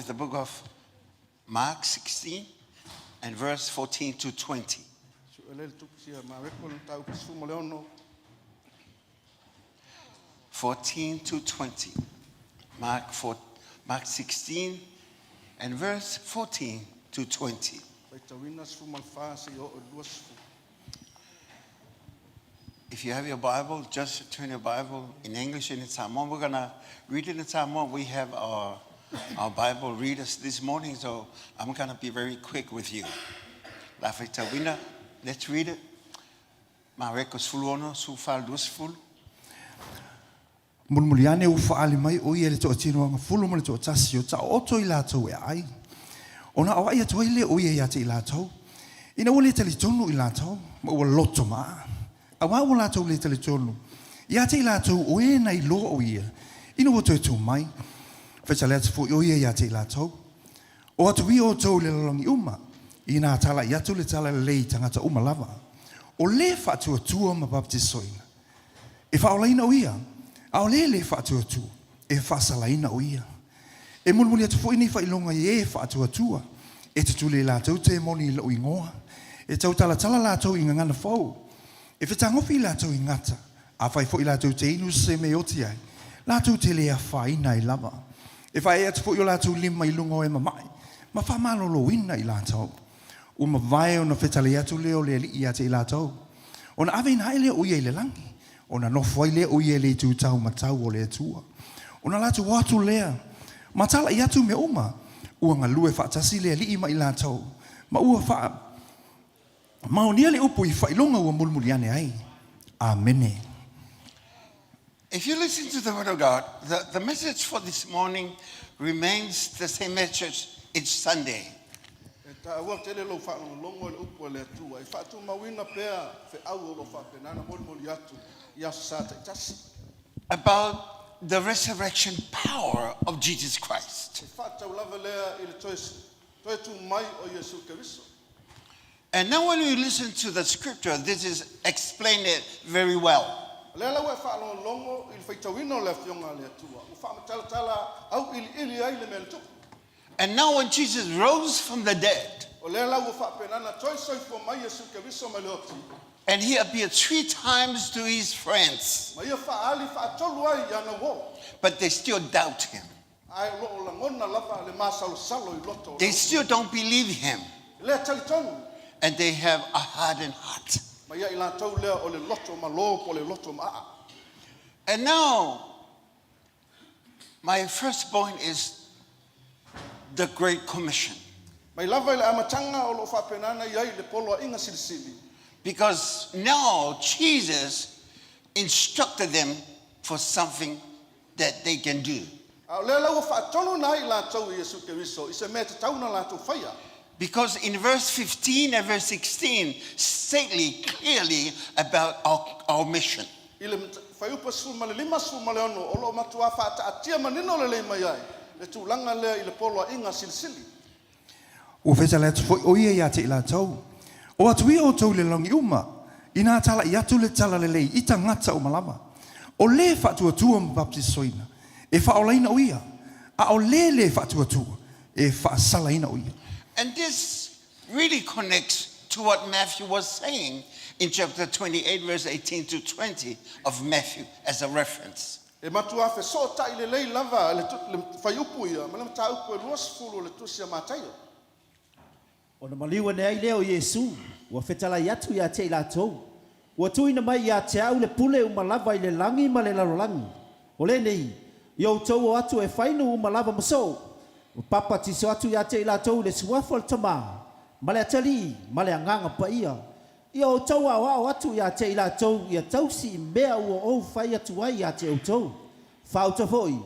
The book of Mark 16 and verse 14 to 20. 14 to 20. Mark 16 and verse 14 to 20. If you have your Bible, just turn your Bible in English and in Samoan. We're going to read it in Samoan. We have our Bible readers this morning, so I'm going to be very quick with you. Let's read it. Ieriko sfuluono sufal dusful. Mulmuliane ufaali mai o ile to tino nga fulu mo to tasio ta oto ila to e ai. Ona awa ia to ile o ia ya te ila to. Ina wole tele tonu ila to, mo wo loto ma. Awa wala to le tele tonu. Ya te ila to o e na ilo o ia. Ina wo to mai. Fetsalet fu o ia ya te ila to. O atu wi o to le longi uma. Ina tala ya to le tala le tangata uma lava. O le fa tu ma baptisoina. E fa o ina o ia. Ao lele fa tu e fa salaina o ia. E mulmuli atu fo ini fa ilonga e fa tu e tu le la tu te moni lo ingoa. E tau tala la tu inga ngana fo. E fe tango fi la tu ingata. A fa fo ila tu te inu se me oti ai. La tu te le a fa ina I lava. E fa e atu fo yo la tu lima ilungo e mamai. Ma fa malo lo ina I la tu. Uma vai ona fetale atu leo le li ia te ila tu. Ona ave ina ile o ia le langi. Ona no foi le o ye le tu tau matau o le tua. Ona la tu watu lea. Matala ia tu me uma. Ua nga lue fa tasi le li ima ila tau. Ma ua fa. Ma o nia le upu I fa ilonga ua mulmuliane ai. Amen. If you listen to the word of God, the message for this morning remains the same message each Sunday. About the resurrection power of Jesus Christ. And now when we listen to the scripture, this is explained it very well. And now when Jesus rose from the dead, and he appeared 3 times to his friends, but they still doubt him. They still don't believe him. And they have a hardened heart. And now, my first point is the Great Commission. Because now Jesus instructed them for something that they can do. Because in verse 15 and verse 16 say clearly about our mission. O fetsalet foi o ia ya te ila tau. O atu I o tau le longi uma. Ina tala I atu le tala le lei ita ngata o malama. O le fatu atua mbaptisoina. E fa o laina o ia. A o le fatu atua. E fa salaina o ia. And this really connects to what Matthew was saying in chapter 28 verse 18 to 20 of Matthew as a reference. Ona maliwa nei leo Yesu wa fetala yatu ya te ila tou. Wa tuina mai ya te au le pule umalava I le langi ma le larolangi. O le nei, yo tou o atu e whainu umalava maso. O papa tiso atu ya te ila tou le suafo tama. Ma le atali, ma le anganga pa ia. Yo tou o atu ya te ila tou, ya tau si mea ua ou whai atu ai ya te o tou. Whauta foi,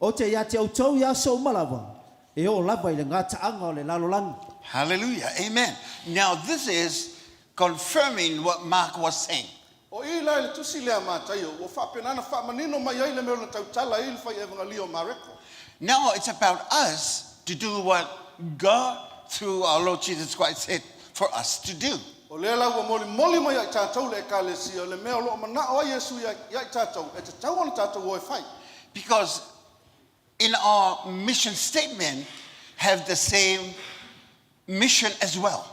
o te ya te o tou ya so umalava. E o lava I le ngata anga o le larolangi. Hallelujah. Amen. Now this is confirming what Mark was saying. Now it's about us to do what God through our Lord Jesus Christ said for us to do. Because in our mission statement, have the same mission as well.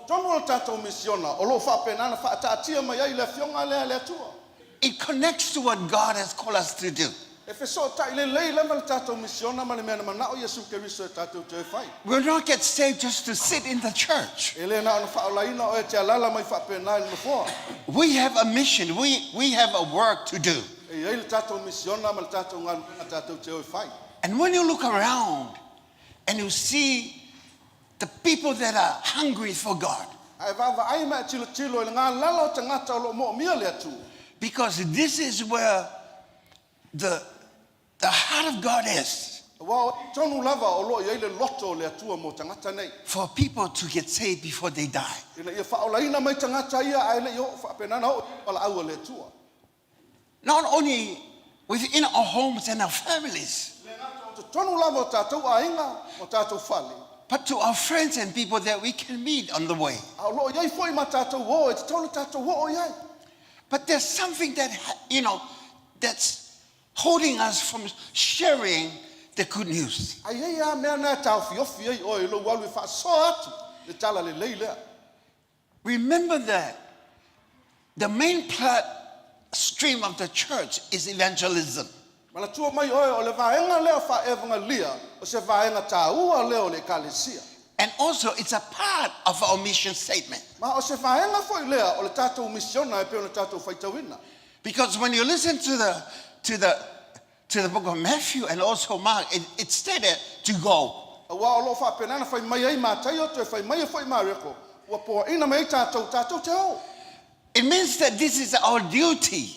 Tonu o tātou misiona, o lo whapenana whaatatia mai ai le fionga le atua. It connects to what God has called us to do. E wheso tai le lei lama le tātou misiona ma le mea na manao Yesu Keriso e tātou te whai. We'll not get saved just to sit in the church. E le na ona whaolaina o e te alala mai whapena i le whoa. We have a mission. We have a work to do. E ai le tātou misiona ma le tātou ngana tātou te whai. And when you look around and you see the people that are hungry for God, Ai vava ai mai tilo tilo le ngā lala o te ngata o lo mo mia le atu. because this is where the heart of God is, Wa tonu lava o lo i le loto le atua mo te ngata nei. for people to get saved before they die. Ina ia whaolaina mai te ngata ia ai le i o whapenana o pala au le atua. Not only within our homes and our families, Le ngata o te tonu lava o tātou ainga o tātou whale. but to our friends and people that we can meet on the way. A lo iai foi ma tātou o e te tonu tātou o iai. But there's something that, that's holding us from sharing the good news. Ai ei a mea nea tāu fiofi ei o e lo walu wha so atu le tala le lei lea. Remember that the main plot stream of the church is evangelism. Mana tua mai oe o le vaenga leo wha evanga lia o se vaenga tā ua leo le kalesia. And also it's a part of our mission statement. Ma o se vaenga foi lea o le tātou misiona e peo le tātou whaitawina. Because when you listen to the book of Matthew and also Mark, it stated to go. A wā o lo wha penana whai mai ei mātai o te whai mai e whai Ieriko. Ua poa ina mai tātou te ho. It means that this is our duty.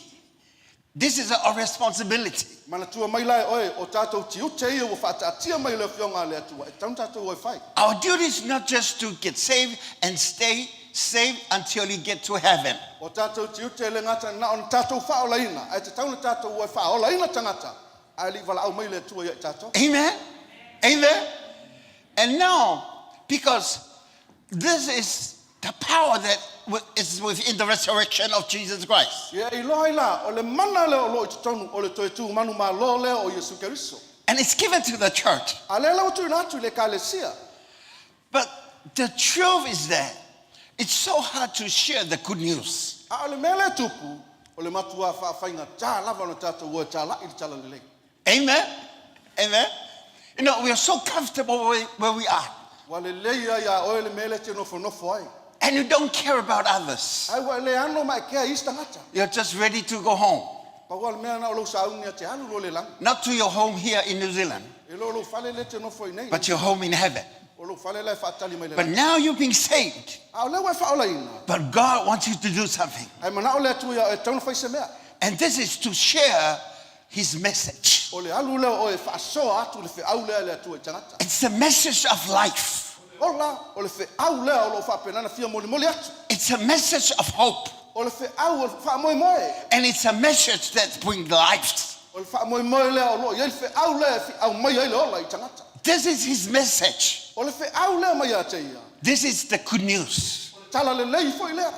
This is our responsibility. Mana tua mai lai oe o tātou tiu te ia ua whaatatia mai le whionga le atua. E taun tātou oi whai. Our duty is not just to get saved and stay saved until you get to heaven. O tātou tiu te le ngata na on tātou whaolaina. Ai te tauna tātou oi whaolaina tangata. Ai li wala au mai le atua ia i tātou. Amen? Amen? And now, because this is the power that is within the resurrection of Jesus Christ. Ia i loa i la, o le mana leo lo i te tonu, o le toe tū manu mā lo leo o Yesu Keriso. And it's given to the church. A le lau tū nātu le kālesia. But the truth is that it's so hard to share the good news. A o le mele tupu, o le matua whaafaiga tā lava no tātou ua tā la i le tala le lei. Amen? Amen? We are so comfortable where we are. Wa le lei ai a oe le mele te nofo ai. And you don't care about others. Ai wa le ano mai kea ista ngata. You're just ready to go home. Pa wa le mea na o lo saungia te alu lo le lang. Not to your home here in New Zealand, E lo fale le te nofo i nei. but your home in heaven. O lo fale le whaatali mai le But lang. now you're being saved. A o le wai whaolaina. But God wants you to do something. Ai mana o le atu ia e tauna whai se mea. And this is to share his message. O le alu leo o e whaasoa atu le whiau lea le atu e tangata. It's a message of life. Ola, o le whiau lea o lo whapenana fia moli moli atu. It's a message of hope. O le whiau o le whaamoe moe. And it's a message that brings life. O le whaamoe moe lea o lo iei whiau lea whiau mai ai le ola i tangata. This is his message. O le whiau lea mai a te ia. This is the good news. Tala le lei foi lea.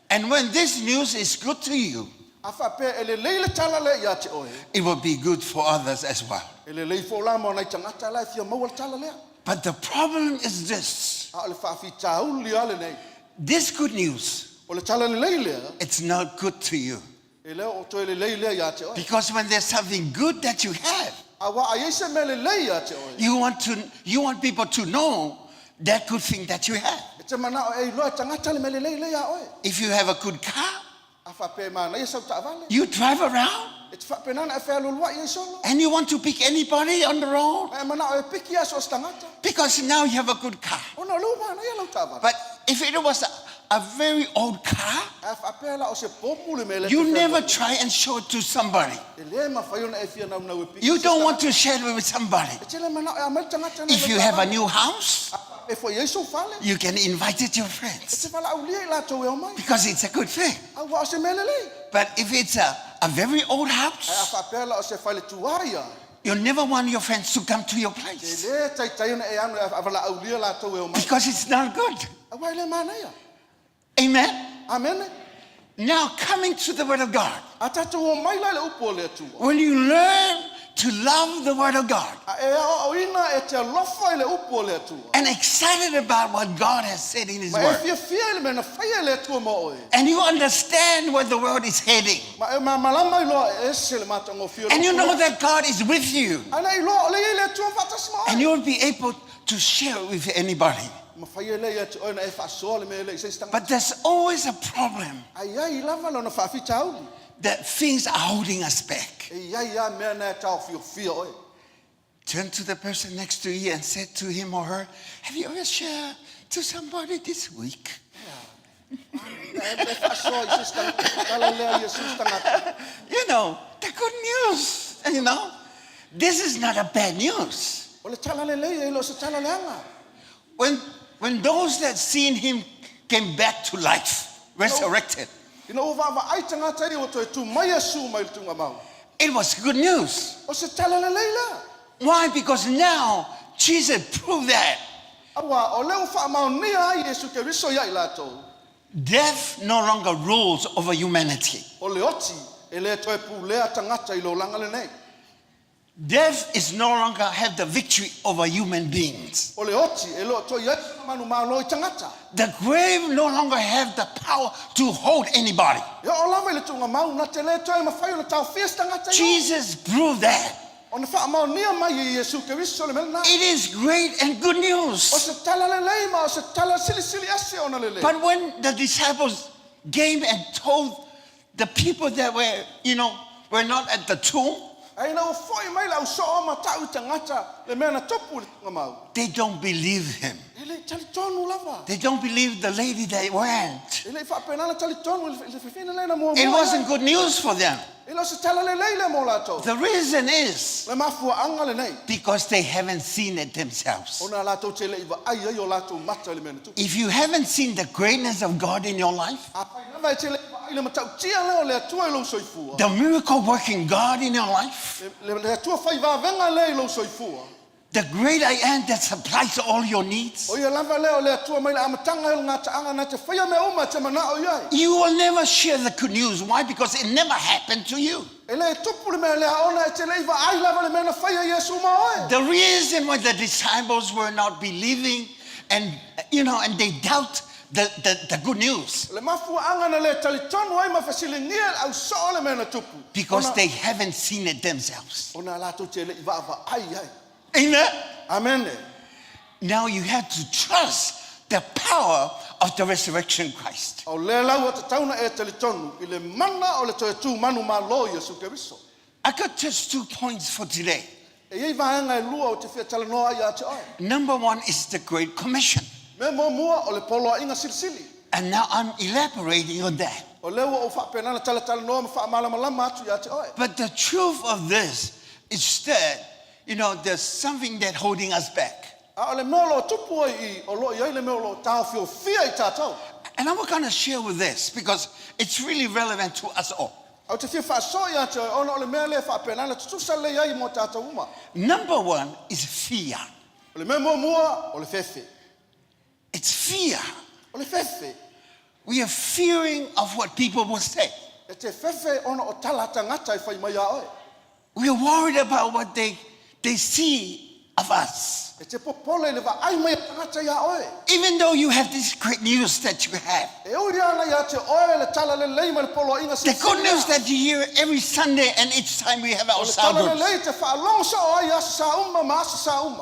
And when this news is good to you, A whape e le lei le tala le ia te oe. it will be good for others as well. E le lei fo la mo nei tangata lai fia mau le tala lea. But the problem is this. A o le whaafi tāu li ale nei. This good news, O le tala le lei lea. it's not good to you. E leo o toe le lei lea ia te oe. Because when there's something good that you have, A wa a iese me le lei ia te oe. you want people to know that good thing that you have. E te mana o e loa tangata le me le lei lea oe. If you have a good car, A whape mana ia sau taavale. you drive around E te whapenana e whea lulua i e solo. and you want to pick anybody on the road E mana o e piki aso o stangata. because now you have a good car. O na lua mana ia lau taavale. But if it was a very old car, E whape la o se pomu le me le you te whea never lua. try and show it to somebody. E le ma whaiona e fia nau nau e piki. You se don't want stangata. to share it with somebody. E te le mana e amel tangata na If le you have a taavale. new house, E fo Yesu fale. you can invite it to your E friends te whala au lia i lātou e o mai. because it's a good thing. A wa o se mele lei. But if it's a very old E a house, whapela o se whale tuaria. you never want your friends to come to your E place le tai tai ona e anu e whala au lia lātou e o mai. because it's not good. A wai le mana ia. Amen? Amene. Now, coming to the Word of God, A tātou o mai lai le upo o le atua. when you learn to love the Word of God E o ina e te alofa i le upu o le atua. and excited about what God has said in His Ma e Word. fia le mena whaia le atua mo oe. And you understand where the world is heading. Ma e malama i loa e se le matango fia. And you know that God is with you. Ana i loa le i le atua whatasi mo oe. And you will be able to share it with anybody. Ma whaia le i atua oe na e whasoa le me le i se stanga. But there's always a problem Ai ai lava lo na whawhita auli. that things are holding us back. E ai ai mea na e tau fia oe. Turn to the person next to you and say to him or her, have you ever shared to somebody this week? You know, the good news, you know. This is not a bad news. When those that seen him came back to life, resurrected, it was good news. Why? Because now Jesus proved that death no longer rules over humanity. Death is no longer have the victory over human beings. The grave no longer have the power to hold anybody. Jesus proved that. It is great and good news. But when the disciples came and told the people that were not at the tomb, they don't believe him. They don't believe the lady that went. It wasn't good news for them. The reason is because they haven't seen it themselves. If you haven't seen the greatness of God in your life, the miracle working God in your life, the great I am that supplies all your needs, you will never share the good news. Why? Because it never happened to you. The reason why the disciples were not believing and they doubt the good news, because they haven't seen it themselves. Amen. Now you have to trust the power of the resurrection Christ. I got just 2 points for today. Number one is the Great Commission. And now I'm elaborating on that. But the truth of this is that, there's something that holding us back. And I'm going to share with this because it's really relevant to us all. Number one is fear. It's fear. We are fearing of what people will say. We are worried about what they see of us. Even though you have this great news that you have, the good news that you hear every Sunday and each time we have our service,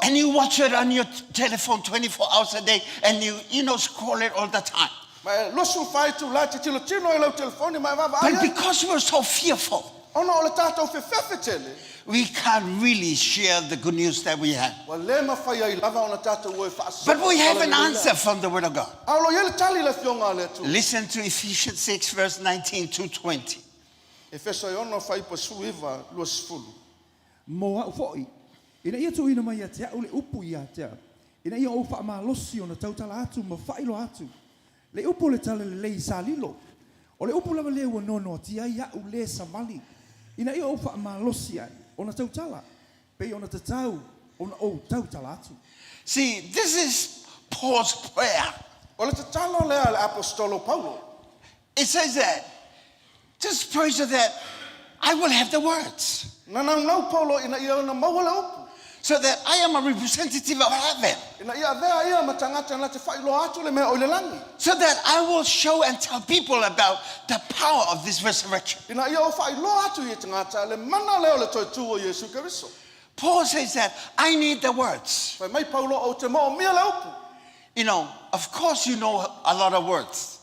and you watch it on your telephone 24 hours a day, and you scroll it all the time. But because we're so fearful, we can't really share the good news that we have. But we have an answer from the Word of God. Listen to Ephesians 6, verse 19 to 20. See, this is Paul's prayer. It says that, just pray so that I will have the words. Nanang nau Paulo ina ia na mawala upu. So that I am a representative of heaven. Ina ia vea ia matangata na te whailo atu le mea o le langi. So that I will show and tell people about the power of this resurrection. Ina ia o whailo atu i tangata le mana leo le toi tu o Yesu Keriso. Paul says that I need the words. Whai mai Paulo o te mo mea le upu. You know, of course you know a lot of words.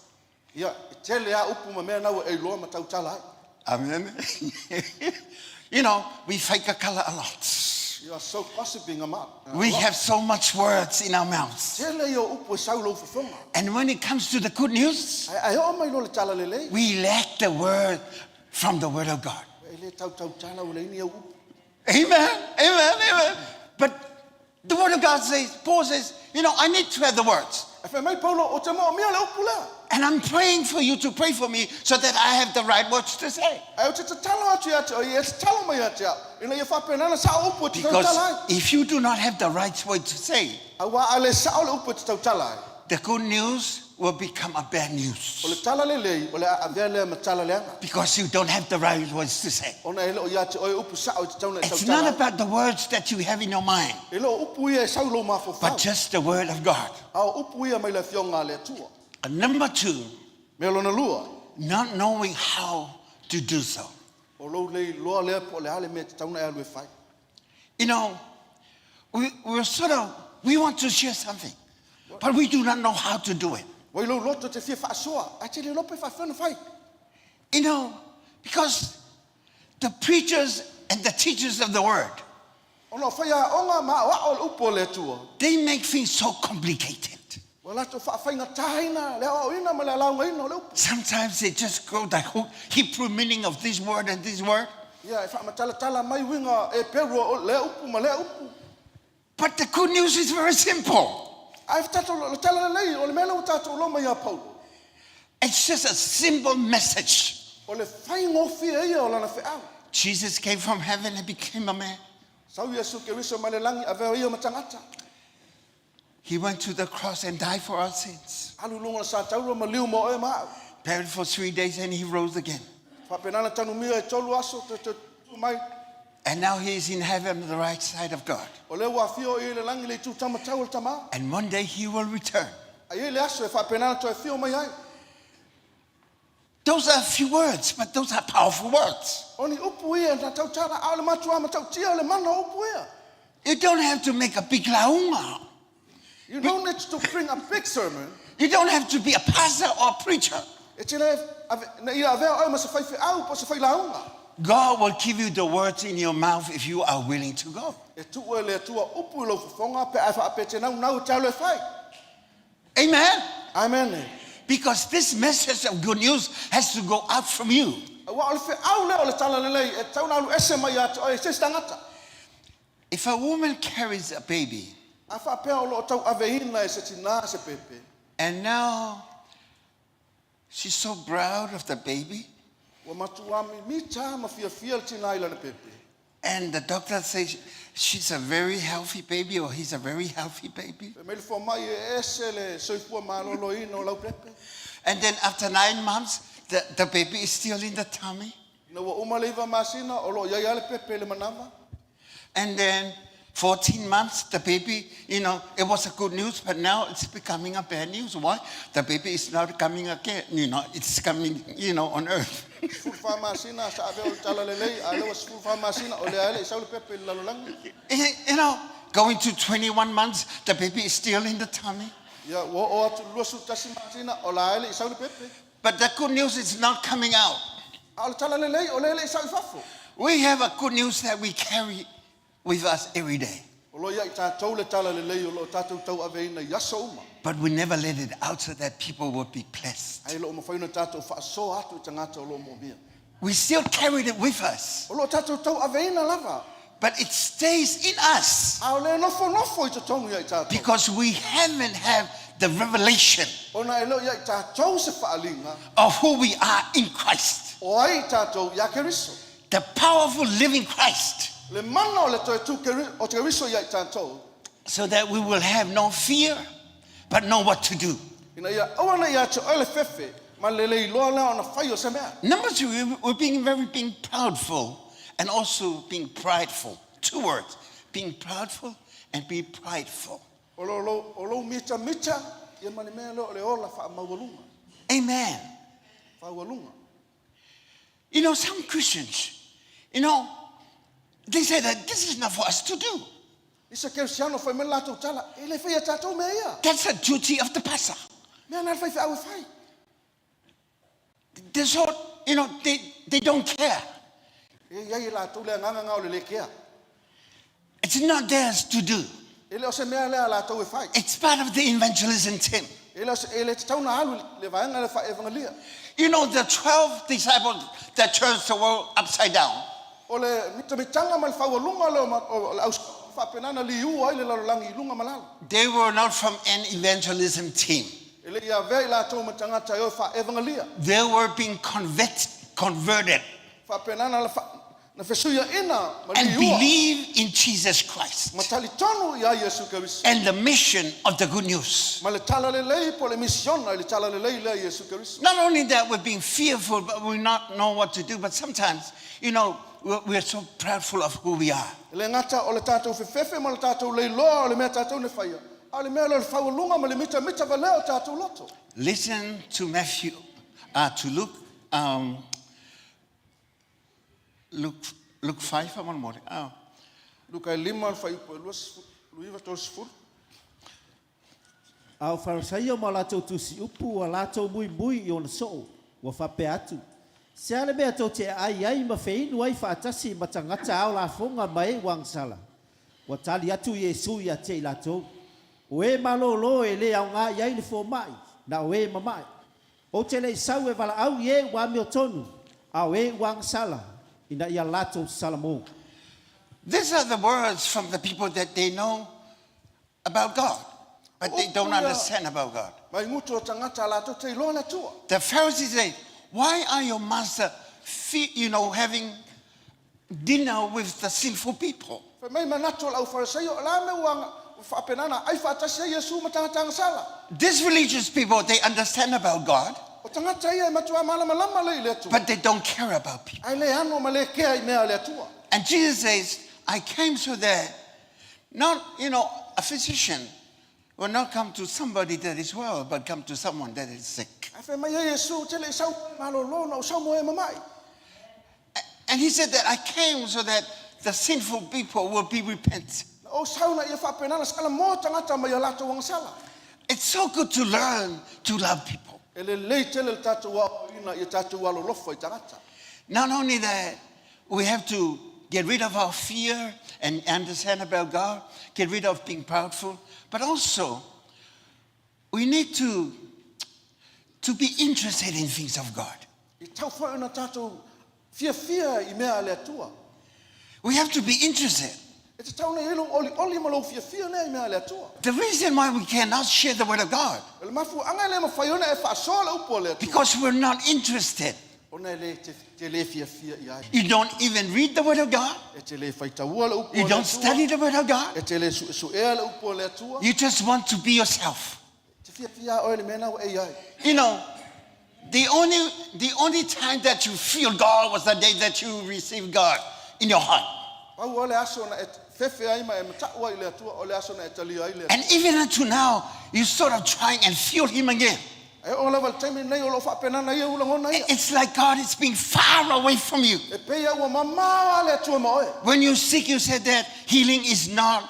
Ia, te lea upu ma mea nau e loa matau talai. Amen. You know, we fake a color a lot. You are so gossiping about. We have so much words in our mouths. Te lea o upu e saulo fufonga. And when it comes to the good news, Ai o mai lo le tala le lei. we lack the word from the word of God. E le tau tala o le ini au upu. Amen. Amen. Amen. But the word of God says, Paul says, you know, I need to have the words. E whai mai Paulo o te mo mea le upu lea. And I'm praying for you to pray for me so that I have the right words to say. Ai o te talo atu ia te o i e te talo mai atu ia. Ina ia whapenana sa upu e te tau Because talai. if you do not have the right word to say, Awa ale sa o le upu e te tau talai. the good news will become a bad news. O le tala le lei, o le avea lea ma tala leanga. Because you don't have the right words to say. Ona e leo ia te o upu sa o te tauna e tau It's not talai. about the words that you have in your mind, E leo upu ia e saulo ma fo but fau. just the word of God. Ao upu ia mai le fionga le tua. And number two, Me lona lua. not knowing how to do so. O lou lei loa lea po le hale me te tauna e alu e fai. You know, we want to share something, but we do not know how to do it. Wai lou loto te fia whaasoa. Ai te le lope fai whana fai. You know, because the preachers and the teachers of the word, Ona whai a onga ma wa o upu o le tua. they make things so complicated. Wa lato whaafai tahina le o ina ma le alaunga ina o le upu. Sometimes they just go the whole Hebrew meaning of this word and this word. Ia e whaamatala tala mai winga e peru o le upu ma le upu. But the good news is very simple. Ai tato le tala le lei o le mele o tato lo mai a Paulo. It's just a simple message. O le whai ngofia ia o lana whiau. Jesus came from heaven and became a man. Sau Yesu Keriso ma le langi a veo ia ma tangata. He went to the cross and died for our sins. Alu lunga sa tauro ma liu mo e maa. Buried for 3 days and he rose again. Whapenana tanu mia e tolu aso te tu mai. And now he is in heaven on the right side of God. O le wa fio i le langi le tu tama tau le tama. And one day he will return. Ai le aso e whapenana to e fio mai ai. Those are few words, but those are powerful words. Oni upu ia na tau tara a le matua ma tau tia le mana upu ia. You don't have to make a big launga. You don't need to bring a big sermon. You don't have to be a pastor or a preacher. E tine na ia avea ai ma se fai au po se fai launga. God will give you the words in your mouth if you are willing to go. E tu e le tua upu i lo fonga pe ai wha pe te nau tau le fai. Amen? Amen. Because this message of good news has to go out from you. Wa o le fe au le o le tala le lei e tau na lu ese mai atu o e se stangata. If a woman carries a baby A wha pea o lo tau avehina e se tina se pepe. and now she's so proud of the baby Wa matuami mi ta ma fia fia le tina ila le pepe. and the doctor says she's a very healthy baby or he's a very healthy baby. Pe mele fo mai e ese le soifua malolo ino lau pepe. And then after 9 months, the baby is still in the tummy. Na wa uma leiva masina o lo ia le pepe le manama. And then 14 months, the baby, you know, it was a good news, but now it's becoming a bad news. Why? The baby is not coming again, you know, it's coming, you know, on earth. Fulfa masina sa ave o tala le lei a le was fulfa masina o le ale sa le pepe le lalangi. You know, going to 21 months, the baby is still in the tummy. Ya o atu luasu tasi masina o la ale sa le pepe. But the good news is not coming out. A le tala le lei o le ale sa fafo. We have a good news that we carry with us every day. O lo ia I tātou le tala le lei o lo tātou tau aveina yaso uma. But we never let it out so that people will be blessed. Ai lo mawhaina tātou whaaso atu tangata o lo mo mia. We still carried it with us, O lo tātou tau aveina lava. but it stays in us A o le nofo I te tongu ia I tātou. because we haven't had the revelation Ona e lo ia I tātou se whaalinga. of who we are in Christ. O ai tātou ia keriso. The powerful living Christ, Le mana o le toi tu o te keriso ia I tātou. so that we will have no fear, but know what to do. Ina ia awana ia te oile fefe. Ma le lei loa lea ona whai o se mea. Number two, we're being proudful and also being prideful. 2 words, being proudful and be prideful. O lo micha ia mani mea leo le ola whaamaualunga. Amen. Whaamaualunga. You know, some Christians, they say that this is not for us to do. Isa keu siano whai me lātou tala, e le whai a tātou mea ia. That's a duty of the pastor. Mea nā whai whai whai. They're so, they don't care. E iai lātou lea nganga ngau le kea. It's not theirs to do. E leo se mea lea lātou e whai. It's part of the evangelism team. E le te tauna alu le vaenga le whai evangelia. You know, the 12 disciples that turned the world upside down. O le mitanga ma le whaualunga leo o au whapenana li ua i le larolangi i lunga malala. They were not from an evangelism team. E le ia vei lātou ma tangata o wha evangelia. They were being converted Whapenana na whesuia ina ma and li ua. believe in Jesus Christ Ma tali tonu ia Yesu Keriso. and the mission of the good news. Ma le tala le lei po le misiona i le tala le lei lea Yesu Keriso. Not only that, we're being fearful, but we not know what to do. But sometimes, we're so proudful of who we are. Le ngata o le tātou whewhewe ma le tātou lei loa o le mea tātou ne whaia. A le mea le whaualunga ma le mita valeo tātou loto. Listen to to Luke 5, one more. Oh. Luka e lima le whai po luiva tō sifuru. Au wharasaia ma lātou tusi upu a lātou mui i ona soo, wa whape atu. Se ale mea tau te ai ma whiinu ai whaatasi ma tangata au la fonga mai wangsala. Wa tali atu Yesu ia te i lātou. O e malolo e le au ngā iai le fō mai, na o e mamai. O te le sau e wala au i e wa meo tonu, au e wangsala, ina ia lātou salamo. These are the words from the people that they know about God, but they don't understand about God. Mai ngutu o tangata a lātou te iloa na tua. The Pharisees say, why are your master, having dinner with the sinful people? Whai mai manatu o au wharasaio, la me wanga whapenana ai whaatasi a Yesu ma tangatanga sala. These religious people, they understand about God, O tangata ia e matua malama lei le atua. but they don't care about people. Ai le ano ma le kea I mea le atua. And Jesus says, I came so that, a physician will not come to somebody that is well, but come to someone that is sick. Ai whai mai e Yesu te le sau malolo na o sau mo e mamai. And he said that I came so that the sinful people will be repentant. O sau na ia whapenana skala mo tangata ma ia lātou wang sala. It's so good to learn to love people. E le lei tele le tātou wao ina i tātou walo lofo I tangata. Not only that, we have to get rid of our fear and understand about God, get rid of being proudful, but also we need to be interested in things of God. I tau whai na tātou fia I mea le atua. We have to be interested. E te tau na ilo oli ma lo fia ne I mea le atua. The reason why we cannot share the word of God, E le mafu anga le ma whaiona e whaasola upo le atua. because we're not interested. O nei le te le fia I ai. You don't even read the word of God. E te le whaitaua le upo You le don't atua. study the word of God. E te le su ea le upo le atua. You just want to be yourself. Te fia o le mena o e ai. The only time that you feel God was the day that you received God in your heart. Pau o le aso na e fefe ai ma e mataua I le atua o le aso na e tali ai le atua. And even until now, you're sort of trying and feel Him again. E o lewa le taimi nei o lo whapenana ia ulangona ia. It's like God is being far away from you. E peia ua mamawa le atua ma oe. When you're sick, you said that healing is not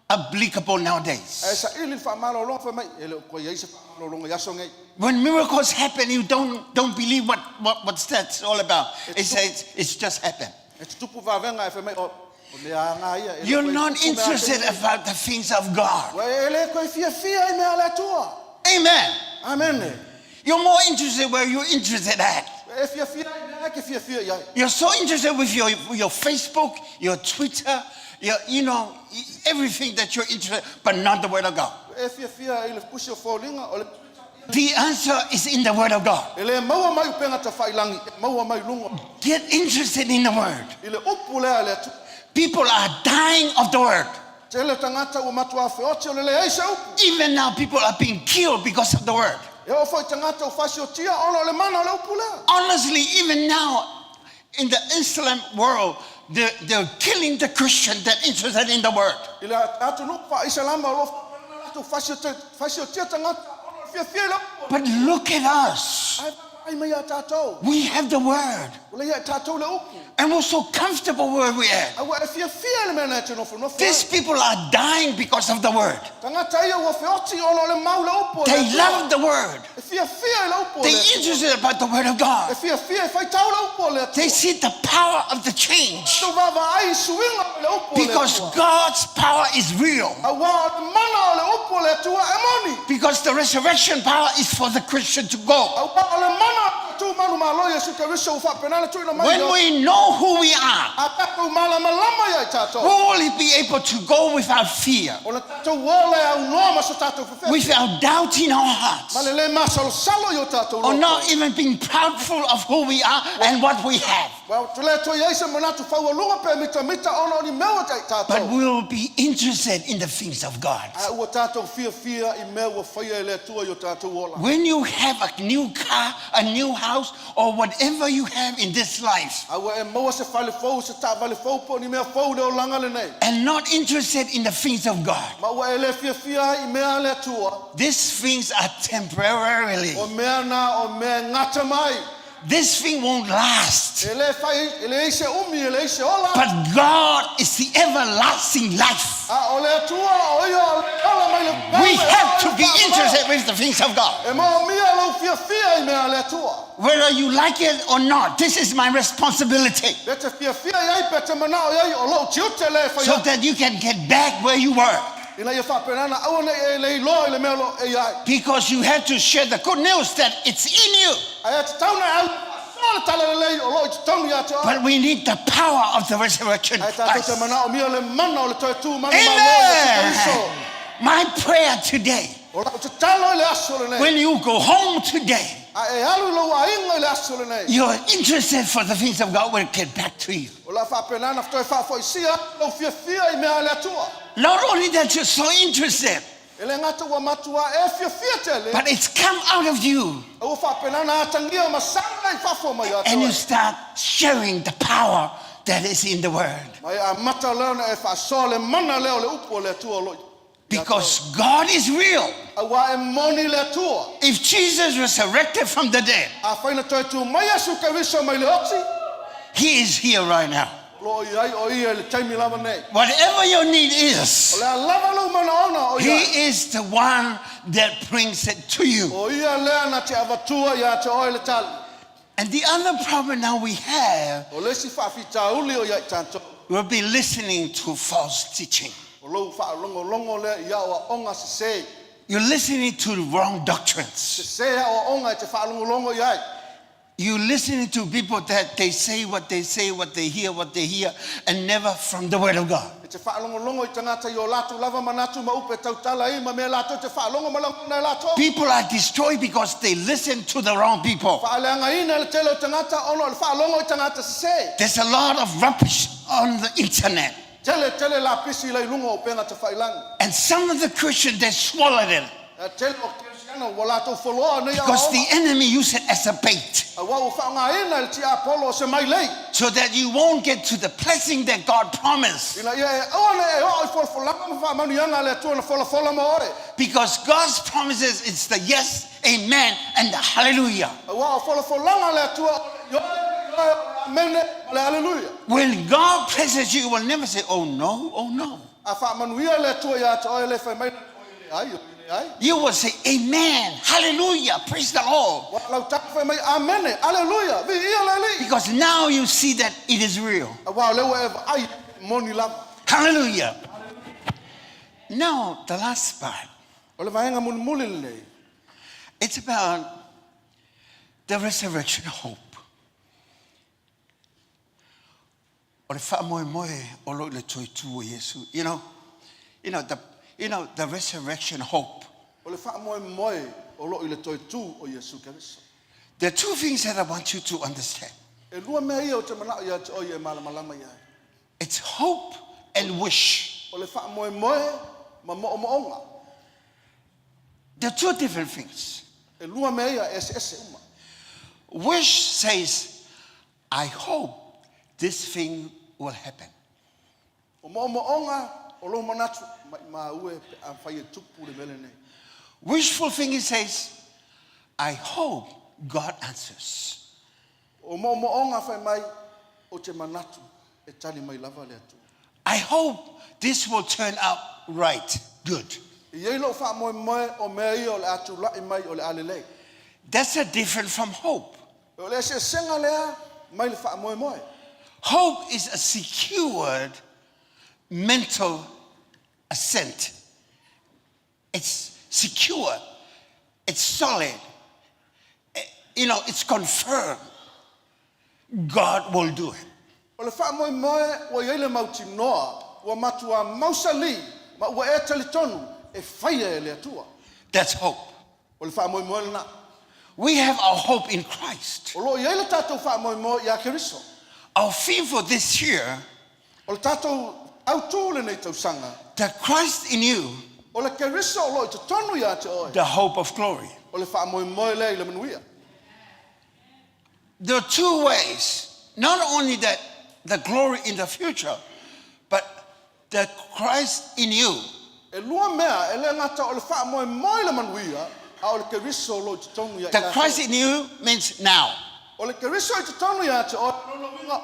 applicable E nowadays. sa ili whaamalo longa mai. E le koe iaisa whaamalo longa yaso ngai. When miracles happen, you don't believe what's that all about. It says it's just happened. E te tupu vavenga e whamai o mea ngā ia. E le You're koe not tupu mea interested te- about the things of God. Wa e le koe fia I mea le atua. Amen. Amen. You're more interested where you're interested at. E fia I mea ke fia I ai. You're so interested with your Facebook, your Twitter, everything that you're interested, but not the Word of God. E fia I le pusi o fōlinga o le... The answer is in the Word of God. E le maua mai upenga ta whailangi. E maua mai lunga. Get interested in the Word. I le upu lea le atua. People are dying of the Word. Te le tangata ua matua whiote o le le eisa upu. Even now, people are being killed because of the Word. E o whai tangata o whasi o tia ono le mana o le upu lea. Honestly, even now, in the Islam world, they're killing the Christian that interested in the word. Ila atu no pa Islam o lo atu fasio tia tangata ono fia lo. But look at us. Ai mai tato. We have the word. Wala ya tato le upu. And we're so comfortable where we are. Awa fia le mena te no fo. These people are dying because of the word. Tangata ia wo feoti ono le mau le upu. They love the word. Fia le upu. They're interested about the word of God. Fia fai tau le upu le. They see the power of the change. To va ai suinga le upu. Because God's power is real. Awa mana le upu le tua emoni. Because the resurrection power is for the Christian to go. Awa le mana tu manu malo Yesu Kristo fa penala tu na mai. When we know who we are, Ataku mala malama ya tato. we will be able to go without fear, Ona tato wole au no ma so tato fe. without doubt in our hearts, Malele masalo salo yo tato. or not even being proudful of who we are and what we have. Well, to let to Yesu manatu fa lunga pe mita ono ni mewa tato. But we will be interested in the things of God. Ai tato fia I mewa fa le tua yo tato wola. When you have a new car, a new house, or whatever you have in this life, Awa e moa se fale fo se ta vale fo po ni mea fo de o langa le nei. and not interested in the things of God, Ma wa ele fia I mea le tua. these things are temporarily. O mea na o mea ngata mai. This thing won't last. Ele fai ele ise umi ele ise ola. But God is the everlasting life. A o le tua o yo ola mai le. We have to be interested with the things of God. E mo mia lo fia I mea le tua. Whether you like it or not, this is my responsibility. Bete fia ai bete mana o yai o lo tiute le fai. So that you can get back where you were. Ina ia fa penana au ne le lo le mea lo e ai. Because you have to share the good news that it's in you. Ai te tauna au sala tala le o lo te tauna ya te. But we need the power of the resurrection. Ai ta te mana o mia le mana o le toi tu mana Amen. My prayer today, o la te talo le aso le nei. when you go home today, E alu lo wa inga le aso le nei. you're interested for the things of God will get back to you. O la fa penana toi fa foi sia lo fia I mea le tua. Not only that you're so interested, Ele ngata wa matua e fia tele. but it's come out of you. O fa penana tangia masanga I fa fo mai atu. And you start sharing the power that is in the word. Mai a mata leona e fa sole mana leo le upo le tua lo. Because God is real. Awa e moni le tua. If Jesus resurrected from the dead, A faina toi tu mai Yesu Kristo mai le oti. he is here right now. Lo iai o ia le taimi lava nei. Whatever your need O is, le lava lo mana ona o ia. he is the one that brings it to you. O ia lea na te avatua ia te oe le tali. And the other problem now we have, O le si whaafita uli o ia tanto. we'll be listening to false teaching. O lo wha longo le ia o onga se. You're listening to the wrong doctrines. Se o onga te wha longo iai. You're listening to people that they say, what they hear, and never from the word of God. Te wha longo I tangata I o latu lava manatu ma upe tau tala I ma me lato te wha longo malango nei lato. People are destroyed because they listen to the wrong people. Wha leanga ina le telo tangata ono le wha longo I tangata se. There's a lot of rubbish on the internet. Tele la pisi le lungo o penga te whailangi. And some of the Christians, they swallowed it Tele o Cristiano wa lato foloa nei because the enemy used it as a bait. Wa o wha ina le ti Apollo se mai lei. So that you won't get to the blessing that God promised. Ina ia e ona e o I folanga ma wha manu yanga le tuana fola ma ore. Because God's promises, it's the yes, amen, and the hallelujah. Wa o folanga le tua yo amen le hallelujah. When God blesses you, you will never say, oh no, oh no. A wha manu ia le tua ia te oe le whai mai ai. You will say, amen, hallelujah, praise the Lord. Wa lau tak whai mai amen hallelujah. Vi ia le li. Because now you see that it is real. Wa le wa ai moni lava. Hallelujah. Now, the last part, O le vaenga muli le nei. it's about the resurrection hope. O le wha moe o lo le toi tu o Yesu. You know the resurrection hope. O le wha moe o lo I le toi tu o Yesu Kristo. There are two things that I want you to understand. E lua mea ia o te mana ia te oe malama ia. It's hope and wish. O le wha moe ma moonga. They're two different things. E lua mea ia ese uma. Wish says, I hope this thing will happen. O moonga o lo manatu ma ue a whai tupu le mele nei. Wishful thinking says, I hope God answers. O moonga whai mai o te manatu e tali mai lava le atu. I hope this will turn out right, good. Iei lo wha moe moe o mea i o le atu lai mai o le alelei. That's a different from hope. O le se senga lea mai le wha moe moe. Hope is a secured mental assent. It's secure. It's solid. It's confirmed. God will do it. O le wha moe moe o iei le mauti noa ua matua mausali ma ua e tali tonu e whaia e le atua. That's hope. O le wha moe moe le na. We have our hope in Christ. O lo iei le tatou wha moe moe i a Keriso. Our theme for this year, O le tatou au tū le nei tausanga. that Christ in you, O le Keriso o lo i te tonu i a te oe. the hope of glory. O le wha moe moe le i le manuia. There are two ways. Not only that the glory in the future, but the Christ in you. E lua mea e le ngata o le wha moe moe le manuia a o le Keriso o lo i te tonu i a The Christ in you means now. O le Keriso i te tonu i a te oe.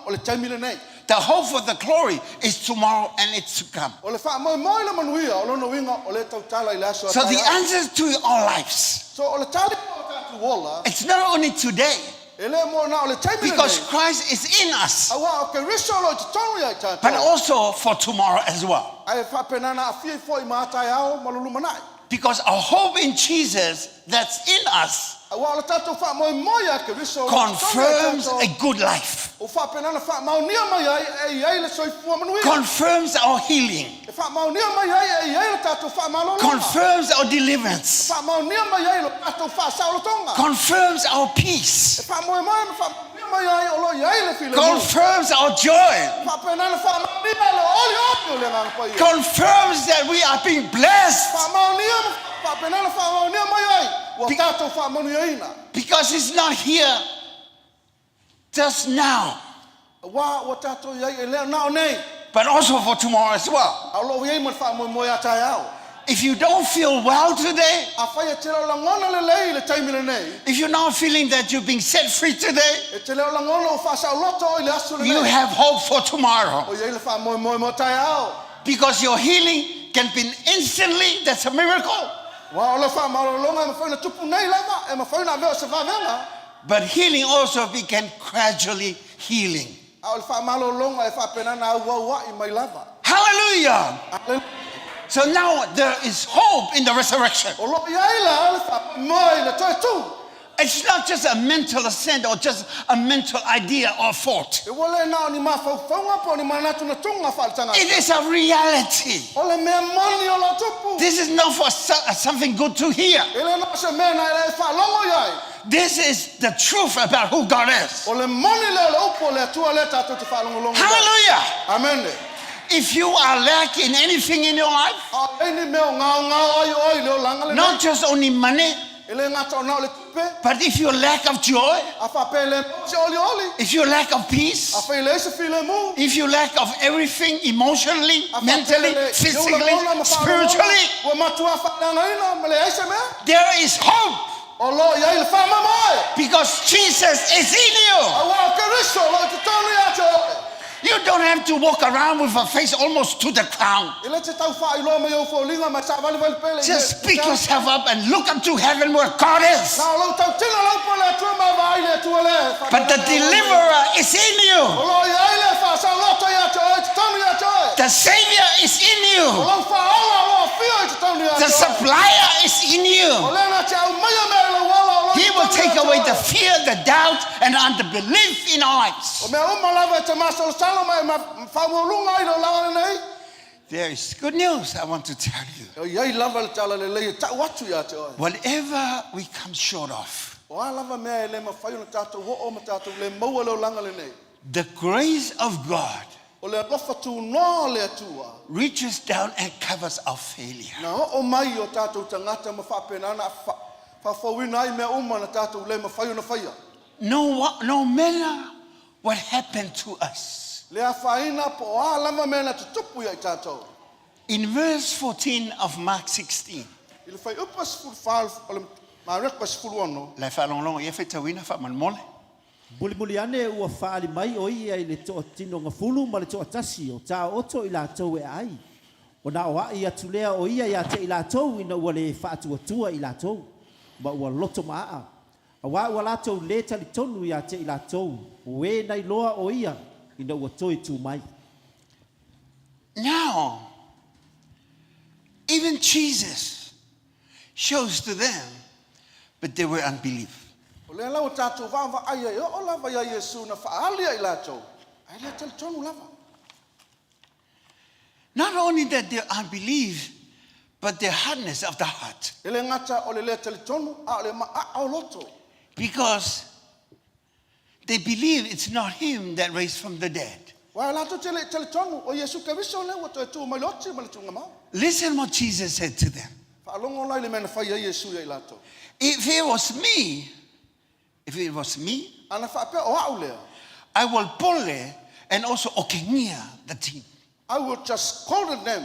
O le taimile nei. The hope for the glory is tomorrow and it's to come. O le wha moe moe le manuia o lono winga o le tautala i le aso So the atai au. answer to our lives, So o le tali o tatu wola, it's not only today, e le mo na o le taimile because nei. Christ is in us, Awa o Keriso o lo i te tonu i a te but atai. also for tomorrow as well. Ai wha penana a fie fo i maatai au malulu manai. Because our hope in Jesus that's in us Awa o le tatu wha moe moe a Keriso o lo i te tonu i a confirms te a atai. good life, O wha penana wha maunia mai ai e iai le soifua manuia. confirms our healing, E wha maunia mai ai e iai le tatu wha malolonga. confirms our deliverance, Wha maunia mai ai lo tatu wha saulotonga. confirms our peace, E wha moe moe me wha maunia mai ai o lo iai le file mu. confirms our joy, Wha penana wha maunia lo oli opi o le ngana pai. confirms that we are being blessed, Wha maunia wha penana wha maunia mai ai. Wa tatu wha maunia ina. because it's not here just now, Wa tatu iai e lea nao nei. but also for tomorrow as well. A lo iai man wha moe moe a tai au. If you don't feel well today, A whai e te leo langona le lei le taimile nei. if you're not feeling that you're being set free today, E te leo langona o wha sauloto i le asu le you nei. have hope for tomorrow. O iai le wha moe moe mo tai au. Because your healing can be instantly, that's a miracle. Wa o le wha malolonga e mawhaina tupu nei lava. E mawhaina veo se whavenga. But healing also began gradually healing. A o le wha malolonga e wha penana au wa i mai lava. Hallelujah. Aleluia. So now there is hope in the resurrection. O lo iai la le wha moe le toi tu. It's not just a mental assent or just a mental idea or thought. E wale nao ni mawhauwhaunga po ni manatu na tunga wha tanga. It is a reality. O le mea moni o lo tupu. This is not for something good to hear. E le nao se mea na e le wha longo iai. This is the truth about who God is. O le moni le o le upo le atua le tatou te wha longo longo. Hallelujah. Amen. If you are lacking anything in your life, A eni mea o ngao ai oi le o langa le not just only money, e le ngata o nao le tupe. but if you lack of joy, A wha pe le se oli oli. if you lack of peace, A whai le se file mu. if you lack of everything emotionally, A wha mentally, pe le- physically, Yola ngona ma wha spiritually, longa. Ua matua whaanga ina ma le eise mea. there is hope O lo iai le wha mamae. because Jesus is in you. A wa o Keriso lo i te tonu i ate oe. You don't have to walk around with a face almost to the ground. I le te tau wha i loa mai au fōlinga mai sa vali vali pele. Just pick yourself up and look up to heaven where God is. Nā lau tau tina lau po le atua mai vai le atua le. But the deliverer is in O you. lo iai le wha sa loto i ate oe, te tonu i ate oe. The Savior is in O you. lau wha ala loa fio i te tonu i ate The oe. supplier is in O you. le na te au mai a mea le wala o lo He i will tonu i take ate away oe. the fear, the doubt, and unbelief in our lives. O mea uma lava e te maso o salo mai ma whamualunga i lo lawa nei. There is good news I want to tell you. O iai lava le tala le lei tau atu i ate oe. Whatever we come short of, O a lava mea e le ma whaiu na tātou ho o ma tātou le maua leo langa le nei. the grace of God O le alofa tu noa le atua. reaches down and covers our failure. Na o mai o tātou tangata ma whapenana whawhawina ai mea uma na tātou le ma whaiu na whaia. No matter what happened to us, Le afaina po alama mena tutupu ya tatou. In verse 14 of Mark 16, Il fai upas ful fal marek pas fuluano. la falonglong ye fetawina fa malmole. Muli ane ua whaali mai o ia i le toa tino ngā fulu ma le toa tasi o tā oto i lātou e ai. O nā oa i atu lea o ia i ate i lātou ina ua le whaatua i lātou. Ma ua loto maa. A wā ua lātou le tali tonu i ate i lātou. O e nei loa o ia ina ua toi tū mai. Now, even Jesus shows to them, but they were unbelief. O le lau tatou vava aia e o lava ya Yesu na faalia i latou. Ai le tali tonu lava. Not only that they unbelief, but the hardness of the heart. Ele ngata o le tali tonu a le ma a o loto. Because they believe it's not him that raised from the dead. Wa latou tele tali tonu o Yesu ke viso le o to tu mai loti mai tu ngama. Listen what Jesus said to them. Fa longo lai le mena fai ya Yesu ya i latou. If it was me, Ana fa pe o au le. I will pull and also okenia the team. I will just call them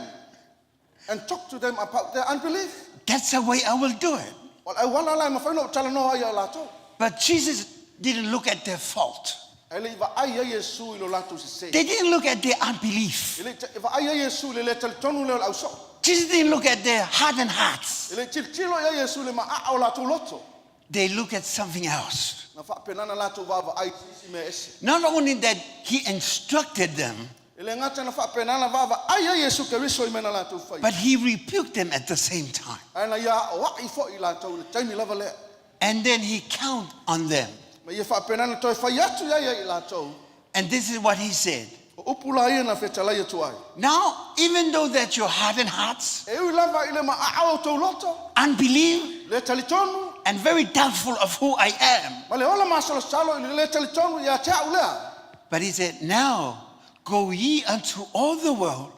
and talk to them about their unbelief. That's the way I will do it. Well, I wala lai mafai no tala no ai latou. But Jesus didn't look at their fault. Ele va ai ya Yesu i lo latou se. They didn't look at their unbelief. Ele va ai ya Yesu le tali tonu le au so. Jesus didn't look at their hardened hearts. Ele tilo ya Yesu le ma a o latou loto. They look at something else. Na fa penana latou vava ai me ese. Not only that, he instructed them, Ele ngata na fa penana vava ai ya Yesu ke riso i mena latou fai. but he rebuked them at the same time. Ana ya o ai fo i latou le taimi lava le. And then he count on them. Ma ia fa penana toi fai atu ya i latou. And this is what he said. O upula ia na fetala ia tu ai. Now, even though that your hardened hearts, E ui lava ile ma a o to loto. unbelief, Le tali tonu. and very doubtful of who I am. Ma le ola masalo salo i le tali tonu ia te au lea. But he said, now go ye unto all the world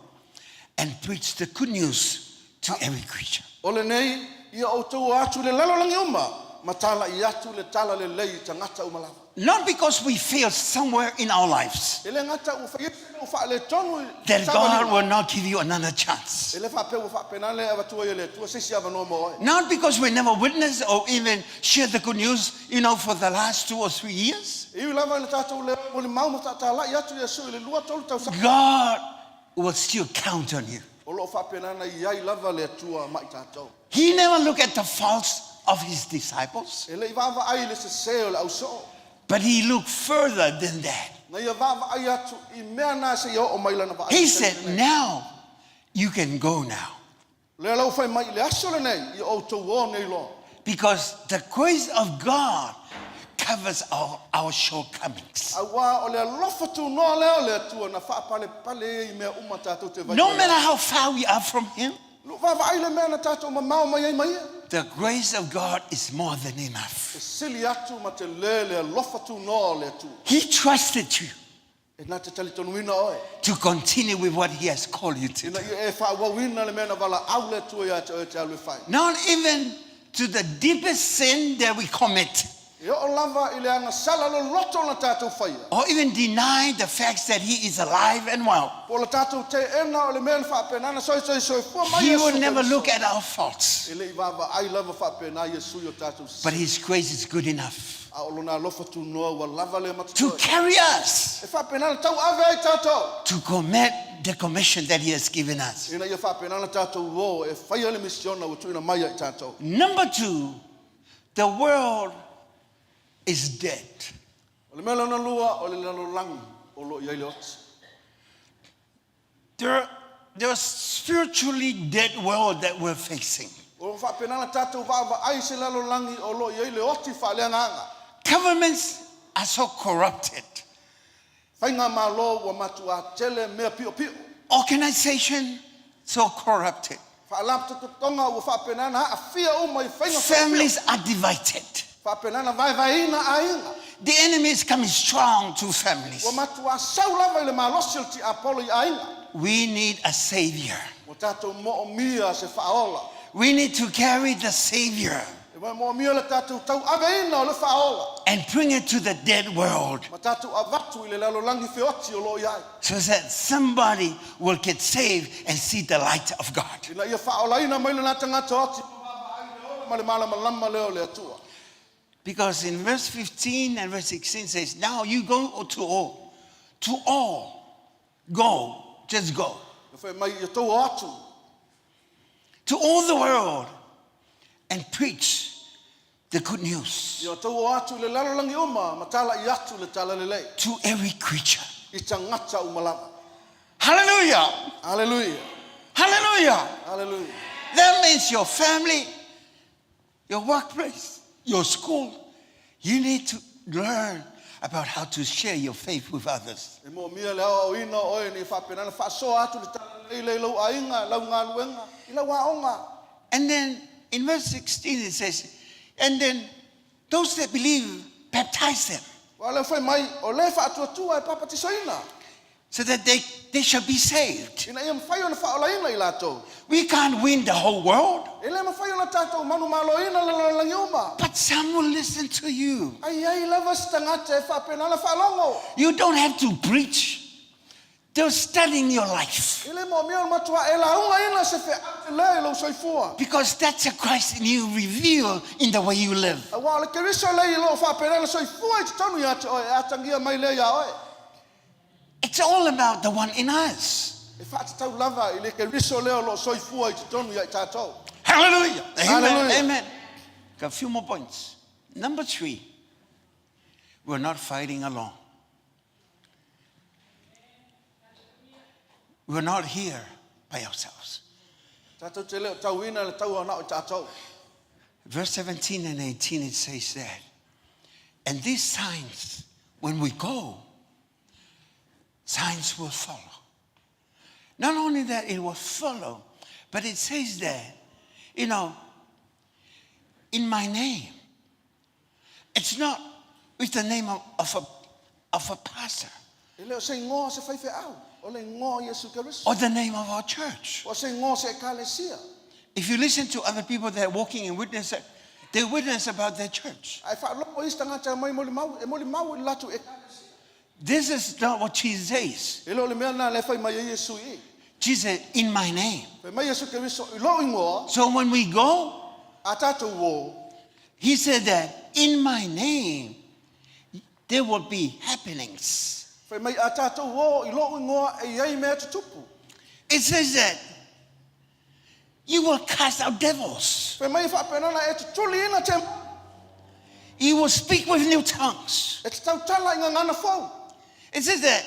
and preach the good news to every creature. Ole nei ia o tau atu le lalolangi uma. Matala i atu le tala le lei tangata umalava. Not because we failed somewhere in our lives, Ele ngata u fa le tonu. that God will not give you another chance. Ele fa pe u fa penale ava tu ele tu sisi ava no mo. Not because we never witnessed or even shared the good news, for the last 2 or 3 years. I lava le tatu le o le mau tata la ia tu Yesu le lua tolu tau sa. God will still count on you. O lo fa penana ia I lava le tua mai tatou. He never looked at the faults of his disciples, Ele I vava ai le se se le au so. but he looked further than that. Na ia vava ai atu I mea na se o mai lana va. He said, now you can go now. Le lau fai mai le aso le nei I o tau o nei lo. Because the grace of God covers our shortcomings. Awa o le lofa tu no le tua na fa pale pale I mea uma tatou te vai. No matter how far we are from him, Lu vava ai le mea na tatou ma mau mai ai mai. the grace of God is more than enough. E sili atu ma te le lofa tu no le tua. He trusted you E na te tali tonu ina oi. to continue with what he has called you to Ina do. I e fa wa wina le mea na vala au le tua ia te alu fai. Not even to the deepest sin that we commit, E o lava I le anga sala lo loto na tatou fai. or even deny the facts that he is alive and well. Po le tatou te ena o le mea na fa penana soi fua mai. He Yesu will ke never riso. look at our faults, E le I vava ai lava fa pena Yesu yo tatou. but his grace is good enough A o lona lofa tu no wa lava le matu. to carry us E fa penana tau ave ai tatou. to commit the commission that he has given us. Ina ia fa penana tatou wo e fai le misiona o tuina mai ai tatou. Number 2, the world is dead. O le mea lona lua o le lalo langi o lo iai le oti. There's spiritually dead world that we're facing. O fa penana tatou va ai se lalo langi o lo iai le oti fa le anga. Governments are so corrupted. Fainga malo wa matu a tele mea pio pio. Organization so corrupted. Fa lapta tu tonga o fa penana a fia o mai fainga. Families are divided. Fa penana vai ina ainga. The enemy is coming strong to families. Wa matu a sau lava I le malosio ti apolo I ainga. We need a savior. Mo tatou mo o mia se faola. We need to carry the savior. E Wa mo mia le tātou tau aveina o le whaola. and bring it to the dead world Ma tātou avatu I le lalolangi whioti o lo iai. so that somebody will get saved and see the light of God. Ina ia whaolaina mai le nā tangata oti ma le malama lama leo le atua. Because in verse 15 and verse 16 says, now you go to all, go, just go. E whai mai ia tau atu. To all the world and preach the good news Ia tau atu le lalolangi uma ma tala I atu le tala le lei. to every creature. I tangata umalama. Hallelujah. Hallelujah. Hallelujah. Hallelujah. That means your family, your workplace, your school, you need to learn about how to share your faith with others. E mo mia le au ina oe ni whapenana whasoa atu le tala lei lei lau ainga, lau ngā luenga, I lau waonga. And then in verse 16 it says, and then those that believe, baptize them Wa le whai mai o le whaatuatua e papatisoina. so that they shall be saved. Ina ia mwhai ona whaolaina I lātou. We can't win the whole world, E le mwhai ona tātou manu maloina le lalolangi uma. but some will listen to you. Ai lava si tangata e whapenana whalongo. You don't have to preach. They're studying your life. I le mo mia ona matua e launga ina se whi ate le lau soifua. Because that's a Christ in you revealed in the way you live. A wā le keriso le I lo whapenana soifua I te tonu I ate oe, e atangia mai le ia oe. It's all about the one in us. E whaatau lava I le keriso leo lo soifua I te tonu I tātou. Hallelujah. Amen. Hallelujah. Amen. Got a few more points. Number 3, we're not fighting alone. We're not here by ourselves. Tātou te leo tau ina le tau ana o tātou. Verse 17 and 18, it says that. And these signs, when we go, signs will follow. Not only that, it will follow, but it says that, in my name. It's not with the name of a pastor E leo se ngō se whaiwhi au. O le ngō Iesu Keriso. or the name of our church. O se ngō se ekalesia. If you listen to other people that are walking in witness, they witness about their church. Ai whaaloko is tangata mai moli mau. E moli mau I latu ekalesia. This is not what Jesus says. E leo le mea nā le whai mai Iesu I. Jesus said, in my name. Whai mai Iesu Keriso I lo ingoa. So when we go, A tātou wō. he said that in my name, there will be happenings. Whai mai a tātou wō I lo ingoa e iei mea tutupu. It says that you will cast out devils. Whai mai whapenana e te tuli ina te You will speak with new tongues. e te tau tala I ngā ngana whau. It says that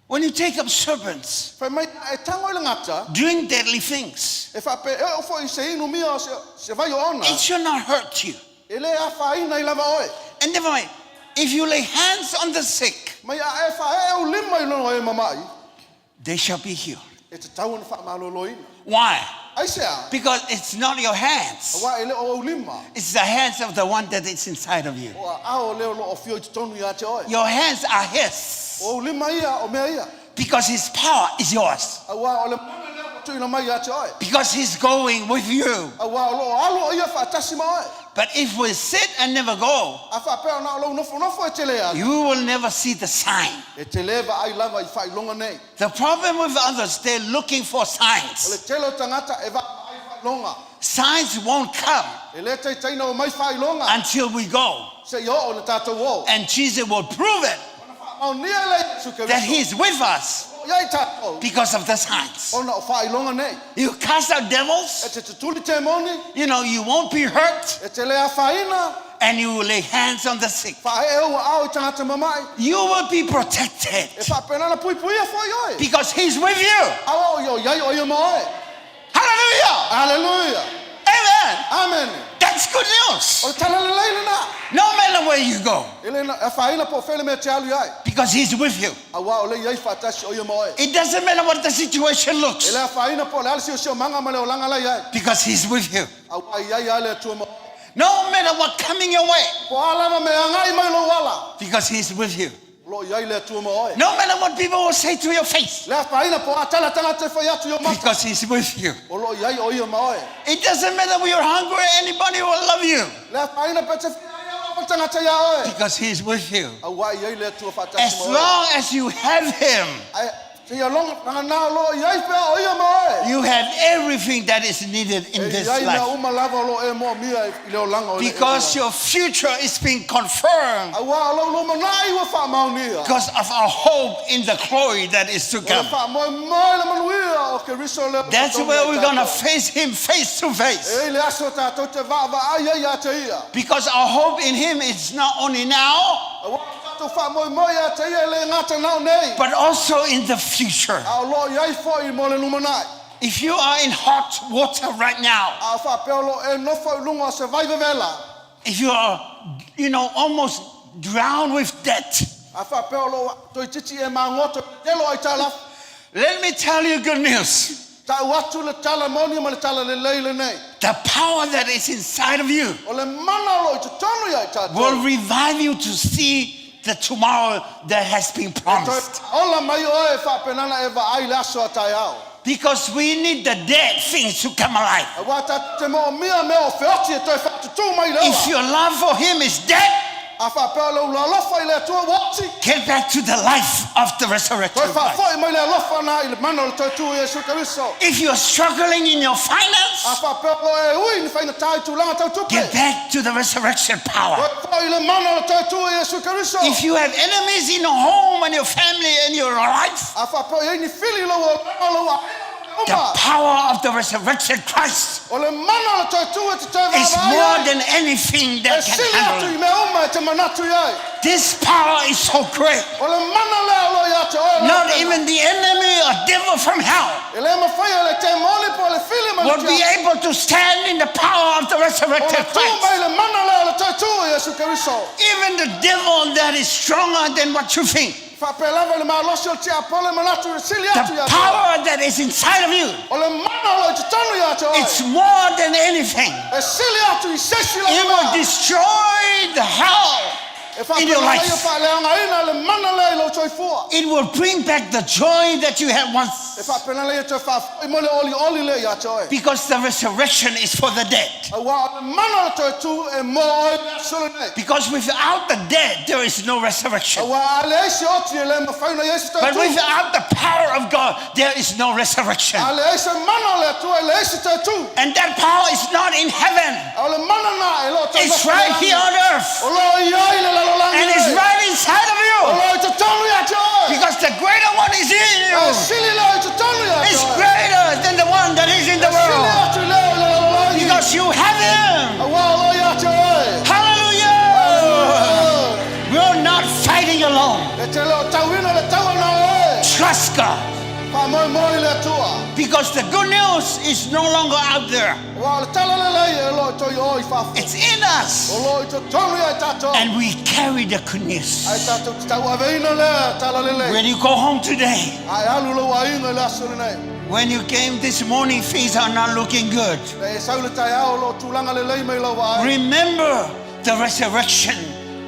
when you take up serpents, Whai mai e tango I le ngata. doing deadly things, E whape e o fo I se inu mia o se vai o ona. it shall not hurt you. E le a whaina I lava oe. And never mind, if you lay hands on the sick, Mai a e wha e au lima I lono e mamai. they shall be healed. E te tau ana wha maloloina. Why? Ai se a. Because it's not your hands. Wa e le o au lima. It's the hands of the one that is inside of you. O a ao leo lo o fio I te tonu I te oe. Your hands are his. O au lima ia o mea ia. Because his power is yours. A wa o le mana leo o tuina mai I te oe. Because he's going with you. A wa o lo alo ia whaatasi ma oe. But if we sit and never go, A whapea ona o lo nofo e te lea. you will never see the sign. E te leva ai lava I whai longa nei. The problem with others, they're looking for O le signs. telo tangata e wa ai whai longa. Signs won't come E le te taina o mai whai longa. until we go. Se yo o le tātou wō. And Jesus will prove it Au nia le Iesu that Keriso. he's with us Iai tātou. because of the signs. Ona o whai longa nei. You cast out E devils, te tuli te moni. you won't be hurt, E te lea whaina. and you will lay hands on the sick. Whae e ua au I tangata mamai. You will be protected E whapenana pui pui a whai oe. because he's with you. Awa o yo iai o ia ma oe. Hallelujah. Hallelujah. Amen. Amen. That's good O news. le tala le leile na. No matter where you go, E le na e whaina po whele mea te alu iai. because he's with you. Awa o le iai whaatasi o ia ma oe. It doesn't matter what the situation E looks, le a whaina po le alisi o sio manga ma le o langa lai iai. because he's with you. Awa iai ale atua ma oe. No matter what coming your way, Po alama me angai mai lo wala. because he's with you. Lo iai le atua ma oe. No matter what people will say to your face, Le a whaina po atala tangata e whai atu i o mata. because he's with you. O lo iai o ia ma oe. It doesn't matter if you're hungry, anybody will love you, you Le paina pe te whia tangata ia oe. because he is with you. A wai iai le tua whātasi As mo oe. long as you have him, Ai, te ia longa ngā nā lo iai pia o ia mo oe. you have everything that is needed in E this iai mea life. uma lava lo e mo mia I leo langa o le Because your future is being confirmed A wā lo lo manai ua wha maunia. because of our hope in the glory that is to O le come. wha moe moe le manuia o ke riso le. That's where we're going to face him face to face. E le aso tātou te wā ai ai a te ia. Because our hope in him is not only now, A wā tātou wha moe moe a te ia le ngata nao nei. but also in the future. A lo iai fo I mo le lumanai. If you are in hot water right now, A wha peolo e nofo I lunga se vai vevela. if you are, almost drowned with debt, A wha peolo toi titi e mā ngoto telo ai tala. let me tell you good news. Ta watu le tala moni ma le tala le leile nei. The power that is inside of you O le mana lo I te tonu ia I tātou. will revive you to see the tomorrow that has been promised. Ola mai o e wha penana e wa ai le aso a tai au. Because we need the dead things to come alive. A wā tā te mo mia mea o whioti e toi whatutu mai lewa. If your love for him is dead, A wha peolo la lofa I le tua wati. get back to the life of the resurrected Toi wha Christ. foi mai le lofa na I le mana o le toi tu Iesu Karisto. If you're struggling in your A finance, wha peolo e ui ni whaina tai tūlanga tau tupe. get back to the resurrection power. Toi foi le mana o le toi tu Iesu Karisto. If you have enemies in your home and your family and your life, A wha peolo e ni fili lo o a the power of the resurrected Christ O le mana o le toi tu e te toi is wā more than anything E that can sili atu handle I it. mea uma e te manatu iai. This power is so great. O le mana lea lo ia te oe. Not even the enemy or devil from hell E le ma whaia le te moli po le fili ma le will be tia. able to stand in the power of the O le resurrected tu mai Christ. le mana lea le toi tu Iesu Karisto. Even the devil that is stronger than what you think, Whapelava le malosi o te apole manatu e sili atu the ia te. power that is inside of you, O le mana lo I te tonu ia te oe. it's more than anything. E sili atu I sesi lo It will mea. destroy the hell. E in your whapelava life. ia whaleanga ina le mana lea I lo toi fua. It will bring back the joy that you had E once. whapelava ia te whawhai mo le oli le ia te oe. Because the resurrection is for the dead. A wā le mana o toi tu e mo oe sulu nei. Because without the dead, there is no A resurrection. wā ale eisi oti e le ma whaina Iesu toi But tu. without the power of God, there is no resurrection. Ale eisi mana le tu e le eisi toi tu. And that power is not in heaven. O le mana na e lo toi It's whawhai right langi. here on earth. O lo iai le lalolangi And it's nei. right inside of O you. lo I te tonu ia te oe. Because the greater one is in E you. sili leo I te tonu ia te It's oe. greater than the one that is in the Sili world. atu leo le lalolangi. Because you have him. A wā lo ia te oe. Hallelujah. We're not fighting alone. E te leo tauina le tau na oe. Trust God. Pa moi moi le tua. Because the good news is no longer out there. Wā le tala le lei e lo toi oi whafu. It's in us. O lo I te tonu ia tato. And we carry the good news. Ai tato te tau aveina le tala le lei. When you go home today, Ai alu lo wa inga le asu nei. when you came this morning, things are not looking good. E saule tai ao lo tulanga le lei mai lo wa ai. Remember the resurrection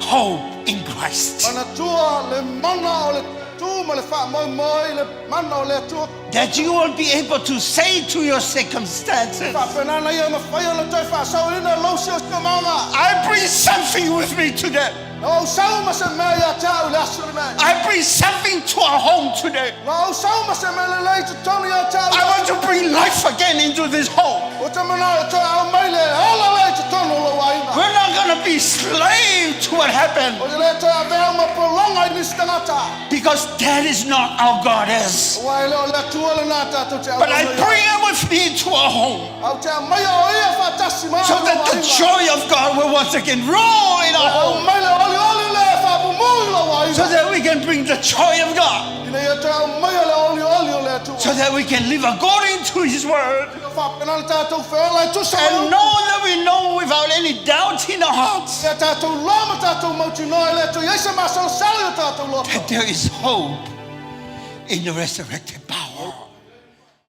hope in Christ. Mana tua le mana o le tu ma le wha moi moi le mana o le tua. That you will be able to say to your circumstances, Wha penana ia ma whai o le toi wha sau ina lo si o si o maunga. I bring something with me today. O sau ma se mea ia te au le asu nei. I bring something to our home today. O sau ma se mea le lei te tonu ia te au. I want to bring life again into this home. O te mana e toi au mai le ala lei te tonu lo wa ina. We're not going to be slave to what happened. O te le toi a vea ma polonga i nisi tangata. Because that is not how God is. O ai leo le tua le nā tātou te au. But I bring him with me to our home. Au te a mai o ia wha tasi maa. So that the joy of God will once again roll in our Au home. mai le oli oli le wha pumui lo wa ina. So that we can bring the joy of God. Ina ia te au mai le oli oli o le tua. So that we can live according to his word. Wha penana tātou wheola i tusa And o. know that we know without any doubt in our hearts Ia tātou loma tātou mauti noa le tu. Ia se masalo sali o tātou loto. that there is hope in the resurrected